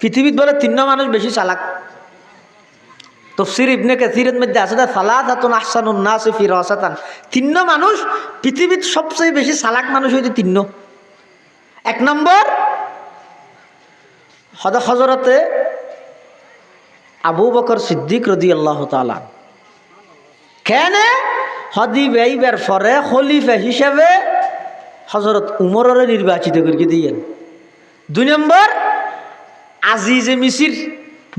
পৃথিবীত বলে তিন্ন মানুষ বেশি চালাক। তাফসীর ইবনে কাসীরের মধ্যে আছে সালাসাতুন আহসানুন নাস ফিরাসাতান, তিন্ন মানুষ পৃথিবীর সবচেয়ে বেশি চালাক মানুষ হইতে তিন্ন। এক নম্বর হযরতে আবু বকর সিদ্দিক রাদিয়াল্লাহু তাআলা, কেন হদি বেইবার পরে খলিফা হিসেবে হযরত উমরের নির্বাচিত করে দিয়েন। দুই নম্বর আজিজে মিসির,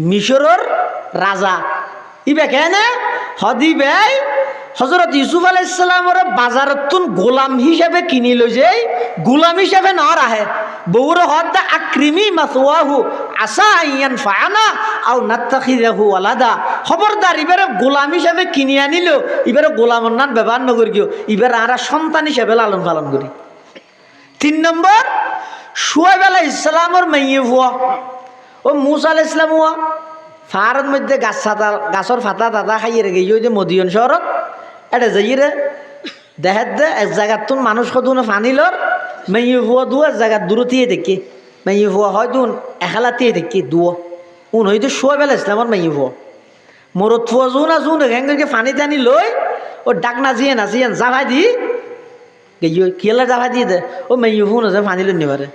মিশরের রাজা, ইবে কেন হদি বেই হযরত ইউসুফ আলাইহিস সালামের বাজারতুন গোলাম হিসেবে কিনি লই যে গোলাম হিসেবে না রাহে বউর হদা আকরিমি মাসওয়াহু আসা আইয়ান ফানা আও নাত্তাখিযাহু ওয়ালাদা। খবরদার ইবারে গোলাম হিসেবে কিনি আনিল, ইবারে গোলামের নাম ব্যবহার ন করি, ইবারে আরা সন্তান হিসেবে লালন পালন করি। তিন নম্বর শুআয়ব আলাইহিস সালামের মাইয়ে ফুয়া ও মূসা আলাইহিস সালাম হুয়া ফারের মধ্যে গাছর ফাতা দাদা খাইয়ে রেখে যে মদিয়ন শহরত এটা যাইরে দেখাত দে এক জায়গার তুন মানুষ কত ফানিলর মেয়ে ফুয়া দু এক জায়গার দূরতিয়ে দেখি মেয়ে ফুয়া হয়তো এখালাতিয়ে দেখি দুয়ো উন হয়তো শুআয়ব আলাইহিস সালামের মেয়ে ফুয়া মরত ফুয়া জুন আর জুন এখানকে ফানি টানি লই ও ডাক নাচিয়ে নাচিয়ে জাভাই দি গেই কেলা জাভাই দিয়ে দে ও মেয়ে ফুন আছে ফানি লই নিবারে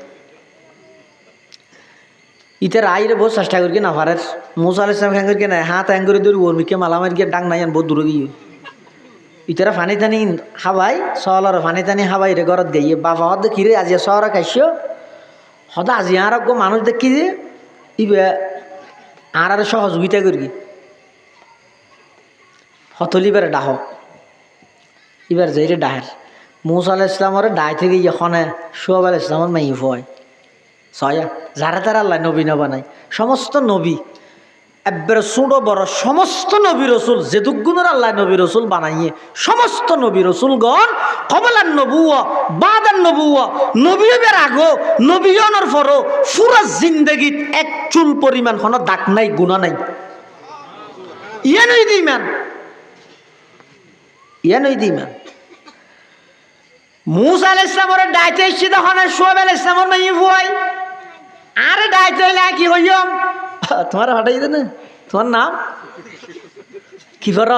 ইতার আইরে বহুত চেষ্টা করি না পারে। মূসা আলাইহিস সালাম খান করি না হাত হ্যাং করে ধরি ওর মিকে মালামার গিয়ে ডাক নাই বহুত দূরে গিয়ে ইতারা ফানি টানি হাবাই সহলর ফানি টানি হাবাই রে ঘরত গাইয়ে বাবা হদ দেখি রে আজি শহরে খাইছো হদা আজি আর মানুষ দেখি যে ইবে আর সহযোগিতা করি হতলিবারে ডাহ এবার যাই রে ডাহের মূসা আলাইহিস সালামের ডাই থেকে এখানে শুআয়ব আলাইহিস সালামের মাইয়ে ফুয়ায় ছয়া যারা তারা আল্লাহ নবী না বানায় সমস্ত নবী একবারে ছোট বড় সমস্ত নবী রসুল যে দুগুণের আল্লাহ নবী রসুল বানাইয়ে সমস্ত নবী রসুলগণ কবলান নবুয়া বাদান নবুয়া নবীবের আগো নবীয়নের পরও পুরা জিন্দেগিত এক চুল পরিমাণ কোনো দাগ নাই গুণা নাই। ইয়ে নই দিমান ইয়ে নই দিমান মূসা আলাইহিস সালামের ডাইতে এসে তখন শুআয়ব আলাইহিস সালামের মাইয়ে ফুয়াই আরে ডাইতে হইলে কি হইম তোমার হঠাই দে না তোমার নাম কি কর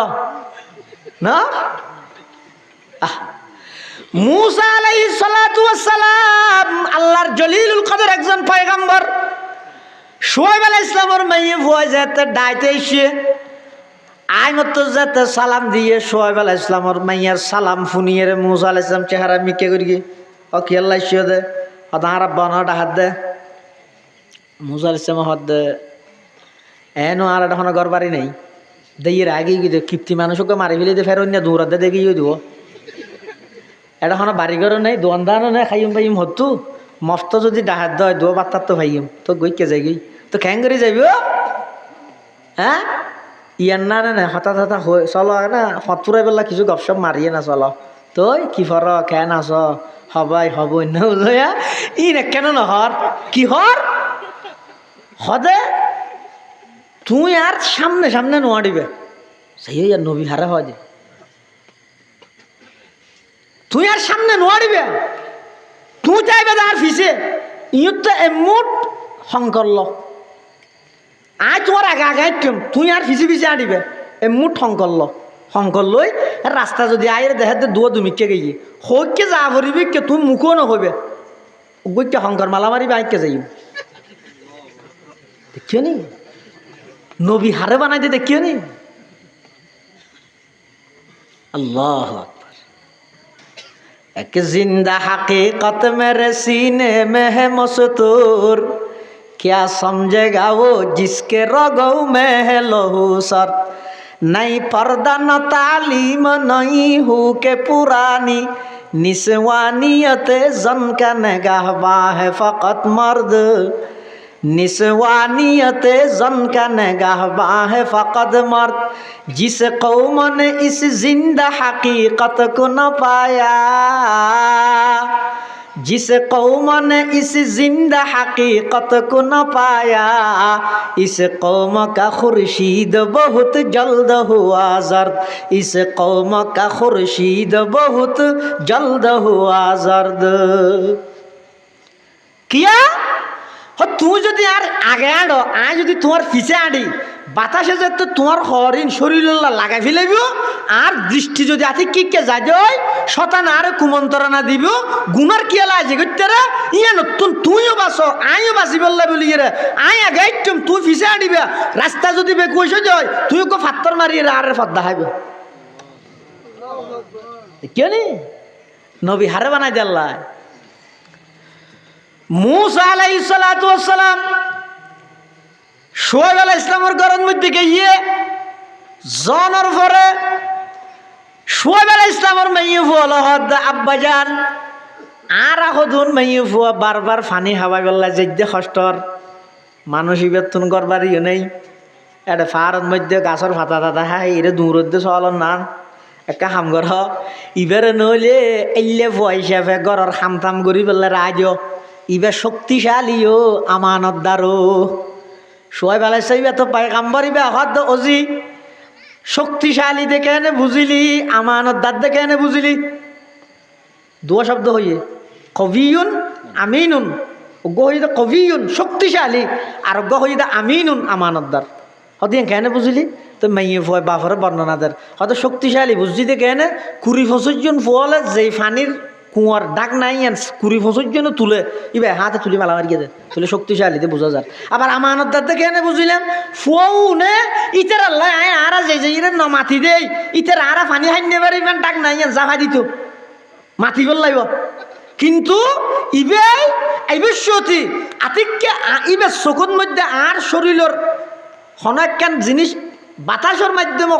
না মূসা আলাইহিস সালাতু ওয়াস সালাম আল্লাহর জলিলুল কদর একজন পয়গম্বর। শুআয়ব আলাইহিস সালামের মাইয়ে ফুয়াই যেতে ডাইতে এসে আই মতো যেতে সালাম দিয়ে শুআয়ব আলাইহিস সালামের মাইয়ার সালাম ফুনিয়ে রে মূসা আলাইহিস সালাম চেহারা মিকে করি ও কি আল্লাহ ইসিও দে হদার আব্বানা ডাহাত দে মূসা আলাইহিস সালাম হদ দে এনো আর এখন ঘর বাড়ি নেই দেইয়ের আগে গিয়ে কীর্তি মানুষকে মারি ফেলে দিয়ে ফের অন্য দৌড়াত দে গিয়ে দিব এটা এখন বাড়িঘরও নেই দোয়ানদানও নেই খাইম পাইম হতো মস্ত যদি ডাহাত দেয় দো বাত্তার তো ভাইম তো গইকে যাই গই তো খ্যাং করে যাবি ও হ্যাঁ ইয়ার না না হঠাৎ হঠাৎ চলো না হতুরাই বেলা কিছু গপসপ মারিয়ে না চলো তই কি ফর কেন আস হবাই হব অন্য বুঝয়া ই রে কেন নহর কি হর হদে তুই আর সামনে সামনে নোয়া দিবে সেই আর নবী হারা হয় যে তুই আর সামনে নোয়া দিবে তুই চাইবে আর ফিসে ইয়ত তো এমুট সংকল্ল আয় তোমার আগে আগে তুই আর ফিসি ফিসে আনিবে এমুট সংকল লই রাস্তা যদি আয় দেখাতে দুয়া দুমিকে গিয়ে হইকে যা ভরিবি কে তুই মুখও নহবে গইকে শঙ্কর মালা মারিবে আইকে যাই দেখিও নি নবী হারে বানাই দিয়ে দেখিও নি আল্লাহু আকবার। এক জিন্দা हकीकत मेरे सीने में है मस्तूर क्या समझेगा वो जिसके रगों में है लहू सर नहीं पर्दा न तालीम नहीं हु के पुरानी निस्वानियत जन का निगाहबां है फ़कत मर्द निस्वानियत जन का निगाहबां है फ़कत मर्द जिस कौम ने इस जिंदा हकीकत को न पाया जिस कौम ने इस जिंदा हकीकत को न पाया इस कौम का खुर्शीद बहुत जल्द हुआ जर्द इस कौम का खुर्शीद बहुत जल्द हुआ जर्द किया তুই যদি আর আগে আড়ো আয় যদি তোমার পিছে আড়ি বাতাসে যে তো তোমার হরিণ শরীর লাগাই ফেলাইব আর দৃষ্টি যদি আতি কিকে যাই দেয় শতান আর কুমন্তরণা দিব গুনার কি এলা আছে গত্যরা ইয়া নতুন তুইও বাসো আইও বাসি বললা বলি রে আয় আগে একদম তুই পিছে আড়িবে রাস্তা যদি বেকুশ যায় তুই কো ফাত্তর মারিয়ে আর ফদ্দা হাইবে কেউ নি নবী হারে বানাই দেল্লা মুসা আলাইহিস সালাতু ওয়াস সালাম শুআয়ব আলাইহিস সালামের ঘরের মধ্যে গিয়ে জনের পরে শুআয়ব আলাইহিস সালামের মাইয়ে ফুয়াল হদ আব্বাজান আর আহদুন মাইয়ে ফুয়া বারবার ফানি হাওয়া গল্লা যেতে কষ্টর মানুষই বেতন করবারই নেই এটা ফারত মধ্যে গাছের ফাতা টাতা হাই এরে দূরদ্দে চলন না একটা হাম ঘর ইবারে নইলে এলে ফুয়া হিসাবে ঘরের হাম থাম করি বললে রাজ ইবে শক্তিশালীও আমানতদারও শুআয়ব আলাইহিস সালাম তো পয়গম্বর ইবে হদ ওজি শক্তিশালী দেখে এনে বুঝিলি আমানতদার দেখে এনে বুঝিলি দুয়া শব্দ হইয়ে কবিউন আমিনুন অজ্ঞ হইতে কবিউন শক্তিশালী আর অজ্ঞ হইতে আমিনুন আমানতদার হদিন কেন বুঝিলি তো মাইয়ে ফুয় বাফরে বর্ণনা দেয় হয়তো শক্তিশালী বুঝছি দেখে এনে 20-25 জন ফুয়ালে যেই ফানির কুয়ার ডাক নাই কুড়ি 25 জন তুলে ইবে হাতে তুলি মালা মারিয়ে দেয় তুলে শক্তিশালীতে বোঝা যায় আবার আমানতদার দেখে এনে বুঝিলাম ফুয়াও নে ইতার আল্লাহ আরা যে ন মাতি দেই ইতার আরা ফানি হাইনে পারে ইমান ডাক নাই জাফা দিত মাতি বললাইব কিন্তু ইবে আইবশ্যতি আতিককে ইবে চকুর মধ্যে আর শরীরের হনাক্যান জিনিস বাতাসের মাধ্যমে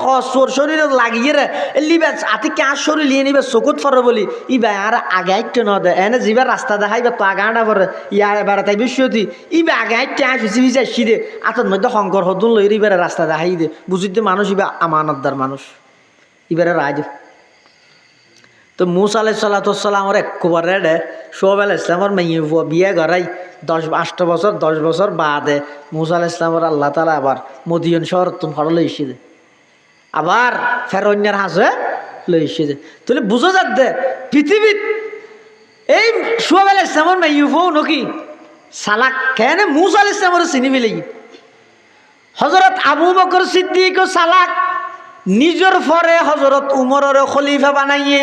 শরীরে লাগিয়ে রে লিবে আতিককে আর শরীর লিয়ে নিবে চকুত ফরে বলি ইবে আর আগে আইটে ন দে এনে যিবা রাস্তা দেখাইবে তো আগাটা পরে ইয়া এবার তাই বিশ্বতি ইবে আগে আইটে আয় ফিসি ফিসি আসি দে আতর মধ্যে শঙ্কর হদুন লই ইবারে রাস্তা দেখাই দে বুঝিতে মানুষ ইবে আমানতদার মানুষ ইবারে রাজ তো মুসা আলাইহিস সালাতু ওয়াস সালামের একবারে রে শুআয়ব আলাইহিস সালামের মেয়ে বিয়ে করাই 10 বছর বাদে মুসা আলাইহিস সালামের আল্লাহ তাআলা আবার মদিয়ন শহর তুন ফড়লে এসে দে আবার ফেরৌনের হাসে লই এসে দে তাহলে বুঝা যাক দে পৃথিবীত এই শুআয়ব আলাইহিস সালামের মেয়ে নকি সালাক কেন মুসা আলাইহিস সালামের চিনি ফেলি হযরত আবু বকর সিদ্দিক সালাক নিজের পরে হযরত উমরের খলিফা বানাইয়ে